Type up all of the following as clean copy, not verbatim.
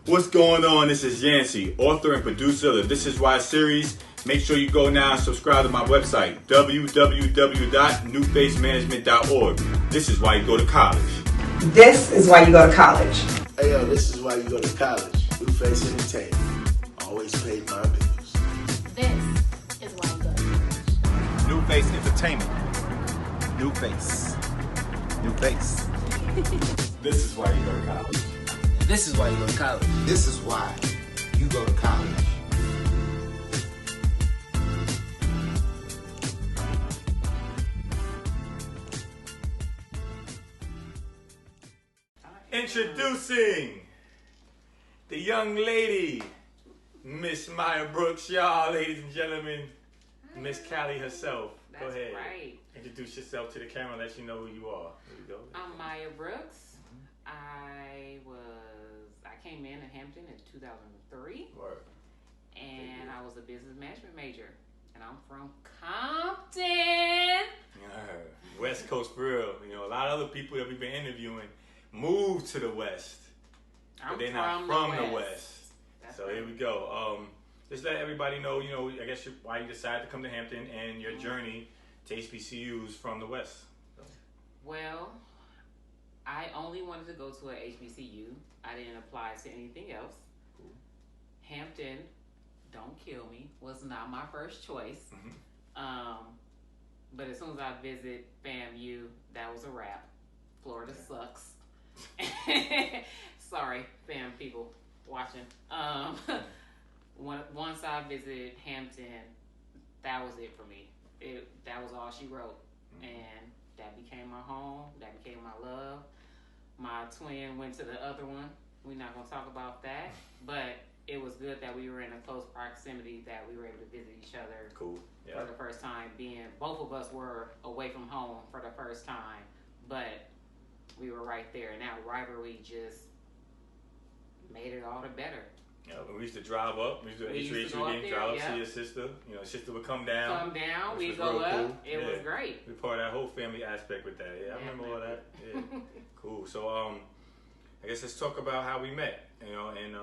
What's going on? This is Yancey, author and producer of the This Is Why series. Make sure you go now and subscribe to my website, www.newfacemanagement.org. This is why you go to college. This is why you go to college. Hey yo, this is why you go to college. New Face Entertainment. Always paid my bills. This is why you go to college. New Face Entertainment. New Face. New Face. This is why you go to college. This is why you go to college. This is why you go to college. Introducing the young lady, Miss Maya Brooks, y'all, ladies and gentlemen, Miss Callie herself. Go That's ahead. right. Introduce yourself to the camera, let you know who you are. There you go. I'm Maya Brooks. I came in Hampton in 2003. Word. And I was a business management major. And I'm from Compton. West Coast for real. You know, a lot of other people that we've been interviewing moved to the West. But they're not from the West. So right. here we go. Just let everybody know, you know, I guess why you decided to come to Hampton and your journey to HBCUs from the West. So. Well, I only wanted to go to a HBCU. I didn't apply to anything else. Cool. Hampton, don't kill me, was not my first choice. Mm-hmm. But as soon as I visit FAMU, that was a wrap. Florida sucks. Sorry, fam people watching. Once I visited Hampton, that was it for me. That was all she wrote. And that became my home. That became my love. My twin went to the other one. We're not going to talk about that. But it was good that we were in a close proximity, that we were able to visit each other. Cool. Yeah. For the first time, both of us were away from home for the first time. But we were right there. And that rivalry just made it all the better. Yeah, we used to drive up. We used to drive up, see your sister. You know, sister would come down. We go up. Cool. It was great. We part of that whole family aspect with that. Yeah, I remember all that. Yeah. Cool. So, I guess let's talk about how we met. You know, and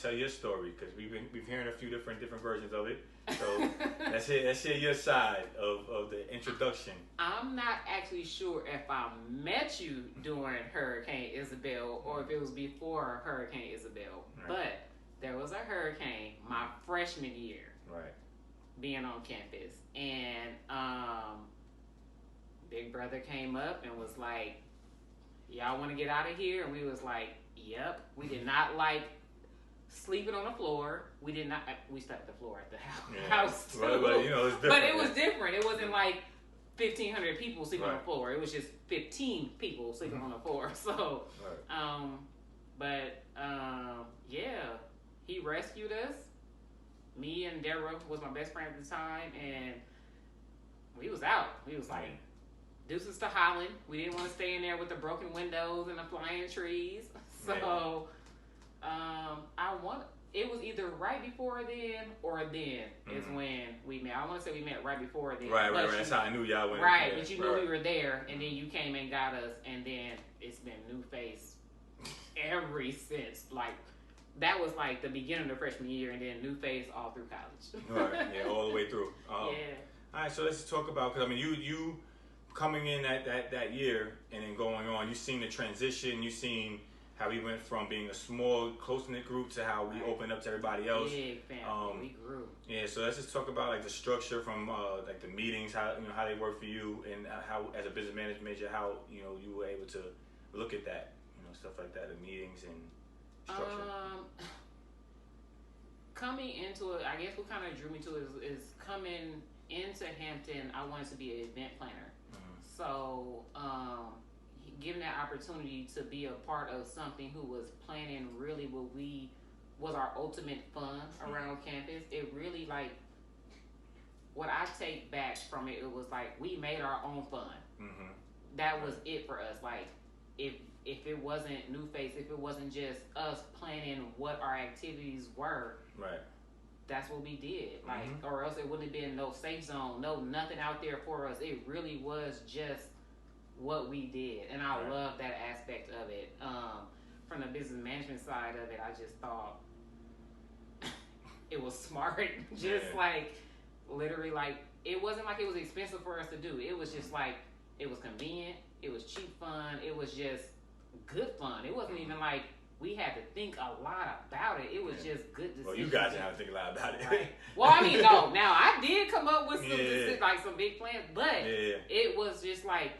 tell your story, because we've hearing a few different versions of it. So let's hear your side of the introduction. I'm not actually sure if I met you during Hurricane Isabel or if it was before Hurricane Isabel. Right. But there was a hurricane my freshman year. Right. Being on campus. And Big Brother came up and was like, y'all want to get out of here? And we was like, yep. We did not like sleeping on the floor. We did not. We slept on the floor at the house too. But you know, it's different. But it was different. It wasn't like 1,500 people sleeping on the floor. It was just 15 people sleeping on the floor. So, yeah, he rescued us. Me and Deborah was my best friend at the time, and we was out. We was like, deuces to Holland. We didn't want to stay in there with the broken windows and the flying trees. So. It was either right before then or then is when we met. I want to say we met right before then. Right. That's how I knew y'all went. Right, but you knew we were there, and then you came and got us, and then it's been New Face ever since. Like, that was like the beginning of the freshman year, and then New Face all through college. Right, yeah, all the way through. Yeah. All right, so let's talk about, because I mean, you coming in that year and then going on, you seen the transition, you seen how we went from being a small, close-knit group to how we opened up to everybody else. Big family. We grew. Yeah, so let's just talk about like the structure from like the meetings, how they work for you, and how as a business management major, how you were able to look at that, stuff like that, the meetings and structure. Coming into it, I guess what kind of drew me to it is coming into Hampton. I wanted to be an event planner, so. Given that opportunity to be a part of something who was planning really what was our ultimate fun around campus, it really, like, what I take back from it was like we made our own fun. That was it for us. Like, if it wasn't New Face, if it wasn't just us planning what our activities were, right? That's what we did. Like, or else it wouldn't have been no safe zone, nothing out there for us. It really was just what we did, and I love that aspect of it. from the business management side of it, I just thought it was smart. Just like literally, like it wasn't like it was expensive for us to do. It was just like it was convenient. It was cheap fun. It was just good fun. It wasn't even like we had to think a lot about it. It was just good decisions. Well, you guys didn't have to think a lot about it. Right. Well, I mean, no. Now I did come up with some like some big plans, but it was just like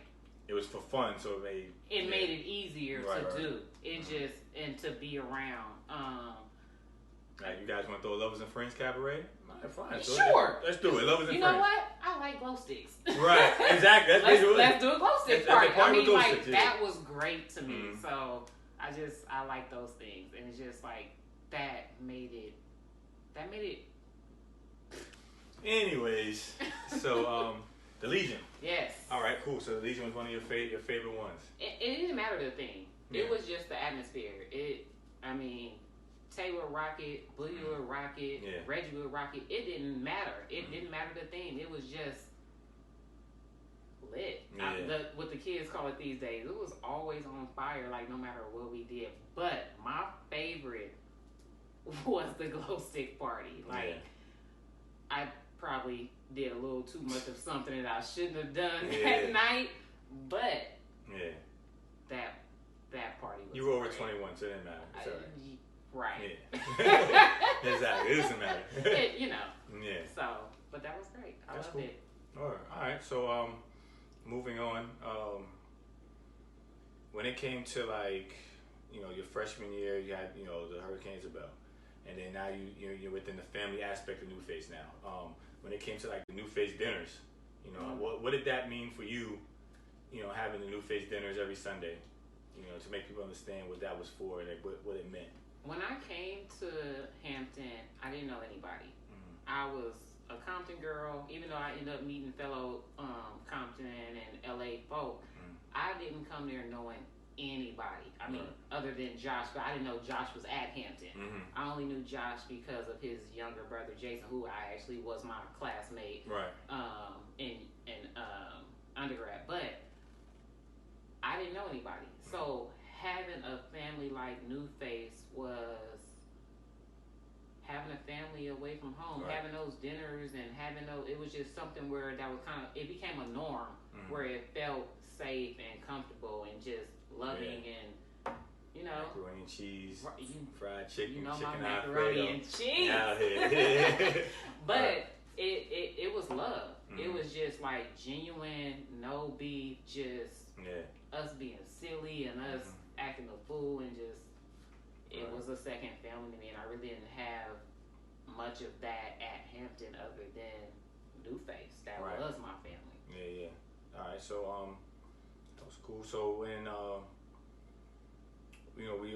it was for fun, so it made it easier to do. It just and to be around. Like you guys want to throw Lovers and Friends Cabaret? Fine. Sure. Let's do it. Lovers and Friends. You know what? I like glow sticks. Right. Exactly. Let's do a glow stick party. I mean, like sticks, that was great to me. So I like those things, and it's just like that made it. Anyways, so the Legion. Yes. All right, cool. So the Legion was one of your favorite ones. It didn't matter the theme. It was just the atmosphere. Taylor would rock it, Boogie would rock it, Reggie would rock it. It didn't matter. It didn't matter the theme. It was just lit. What the kids call it these days. It was always on fire, like no matter what we did. But my favorite was the glow stick party. Like I probably did a little too much of something that I shouldn't have done that night, but that party was. You were over great. 21, so it didn't matter. It's all right. Right. Yeah. Exactly. It doesn't matter. Yeah. So, but that was great. I loved it. All right. So, moving on. When it came to like, your freshman year, you had the Hurricane Isabel, and then now you're within the family aspect of New Face now. When it came to like the New Face dinners, what did that mean for you? Having the New Face dinners every Sunday, to make people understand what that was for and what it meant. When I came to Hampton, I didn't know anybody. I was a Compton girl, even though I ended up meeting fellow Compton and LA folk. I didn't come there knowing anybody. I mean, other than Josh, but I didn't know Josh was at Hampton. I only knew Josh because of his younger brother Jason, who I actually was my classmate in undergrad. But I didn't know anybody. So having a family like New Face was having a family away from home, having those dinners and it was just something where that was it became a norm where it felt safe and comfortable and just loving and macaroni and cheese, fried chicken, my chicken macaroni and cheese. But it was love. It was just like genuine, no beef, just us being silly and us acting a fool and just it was a second family to me, and I really didn't have much of that at Hampton other than New Face. That was my family. Yeah. All right, so that was cool. So when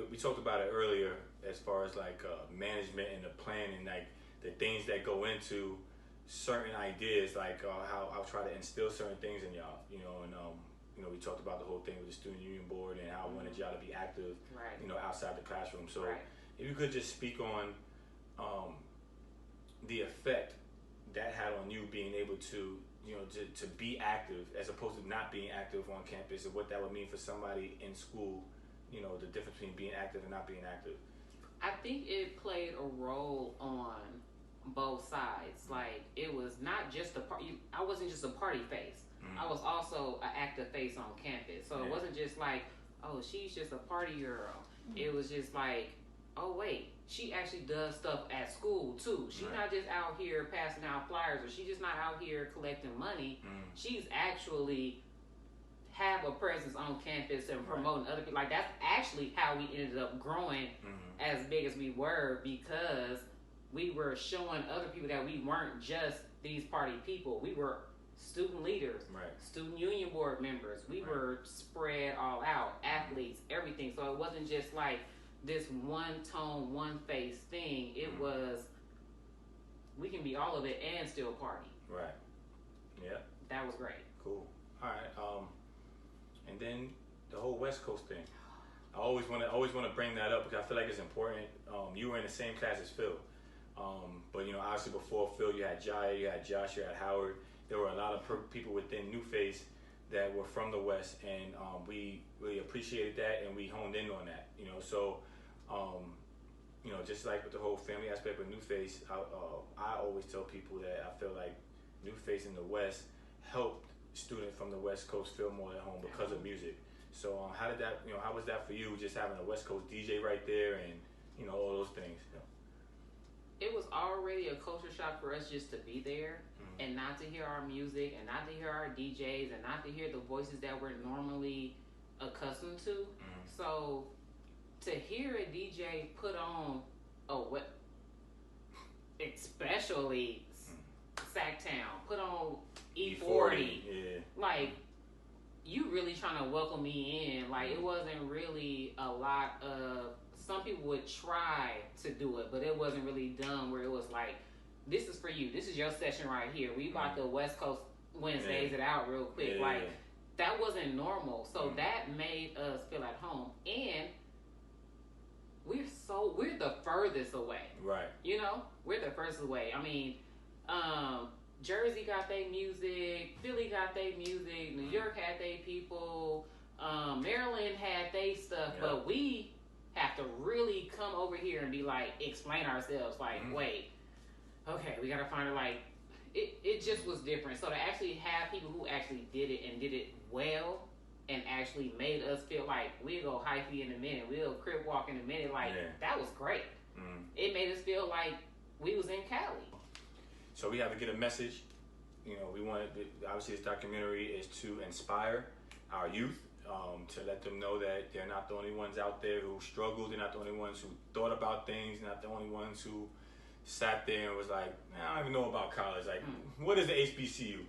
we talked about it earlier as far as like management and the planning, like the things that go into certain ideas, like how I'll try to instill certain things in y'all, and we talked about the whole thing with the student union board and how I wanted y'all to be active, outside the classroom. So if you could just speak on the effect that had on you being able to, to be active as opposed to not being active on campus, and what that would mean for somebody in school, the difference between being active and not being active. I think it played a role on both sides. Like, it was not just I wasn't just a party face. I was also an active face on campus. So it wasn't just like, oh, she's just a party girl. It was just like, oh wait, she actually does stuff at school too. She's not just out here passing out flyers, or she's just not out here collecting money. She's actually have a presence on campus and promoting other people. Like, that's actually how we ended up growing as big as we were, because we were showing other people that we weren't just these party people. We were student leaders, student union board members. We were spread all out, athletes, everything. So it wasn't just like this one tone, one face thing. It was, we can be all of it and still party. Right. Yeah. That was great. Cool. All right. And then the whole West Coast thing. I always want to bring that up because I feel like it's important. You were in the same class as Phil, but obviously before Phil, you had Jaya, you had Josh, you had Howard. There were a lot of people within New Face that were from the West, and we really appreciated that, and we honed in on that. You know, so you know, just like with the whole family aspect with New Face, I always tell people that I feel like New Face in the West helped students from the West Coast feel more at home because of music. So how did that, you know, how was that for you, just having a West Coast DJ right there and, you know, all those things? You know? It was already a culture shock for us just to be there and not to hear our music and not to hear our DJs and not to hear the voices that we're normally accustomed to. So to hear a DJ put on especially Sacktown, put on E40, like, you really trying to welcome me in. Like, it wasn't really a lot of, some people would try to do it, but it wasn't really done where it was like, this is for you, this is your session right here, we about to West Coast Wednesdays it out real quick. Like, that wasn't normal. So that made us feel at home. And we're the furthest away. Right. You know? We're the furthest away. I mean, Jersey got their music, Philly got their music, New York had their people, Maryland had their stuff, but we have to really come over here and be like, explain ourselves, like, wait, okay, we gotta find it, like, it just was different. So to actually have people who actually did it and did it well and actually made us feel like we'll go hyphy in a minute, we'll crib walk in a minute, like, that was great. It made us feel like we was in Cali. So we have to get a message. You know, we wanted, obviously this documentary is to inspire our youth, to let them know that they're not the only ones out there who struggled, they're not the only ones who thought about things, not the only ones who sat there and was like, I don't even know about college. Like, what is the HBCU?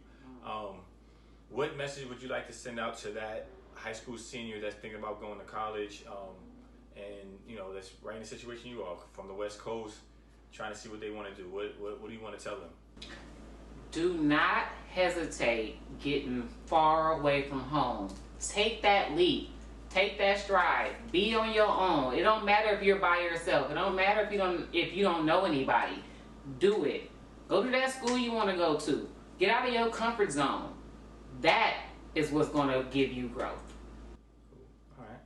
What message would you like to send out to that high school senior that's thinking about going to college, and, you know, that's right in the situation you are, from the West Coast, trying to see what they want to do? What do you want to tell them? Do not hesitate getting far away from home. Take that leap. Take that stride. Be on your own. It don't matter if you're by yourself. It don't matter if you don't know anybody. Do it. Go to that school you want to go to. Get out of your comfort zone. That is what's going to give you growth. All right.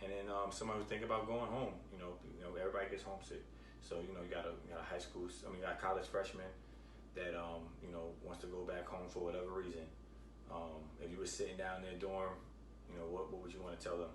And then somebody who's thinking about going home. You know, everybody gets homesick. So, you know, you got a high school, you got a college freshman that, you know, wants to go back home for whatever reason. If you were sitting down in their dorm, you know, what would you want to tell them?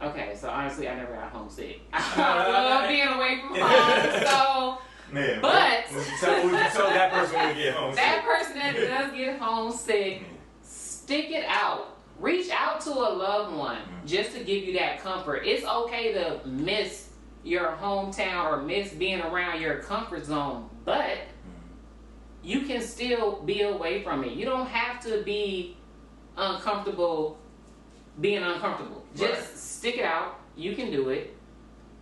Okay, so honestly, I never got homesick. I love being away from home, so... Man, but... Would you tell that person when you get homesick? That person that does get homesick, stick it out. Reach out to a loved one just to give you that comfort. It's okay to miss your hometown or miss being around your comfort zone, but you can still be away from it. You don't have to be uncomfortable being uncomfortable. Just stick it out. You can do it.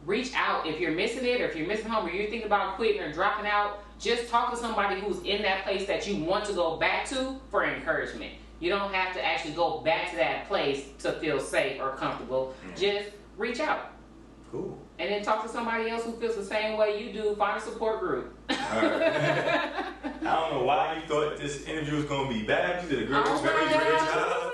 Reach out. If you're missing it, or if you're missing home, or you're thinking about quitting or dropping out, just talk to somebody who's in that place that you want to go back to for encouragement. You don't have to actually go back to that place to feel safe or comfortable. Just reach out. Cool. And then talk to somebody else who feels the same way you do. Find a support group. All right. I don't know why you thought this interview was going to be bad. You did a great job.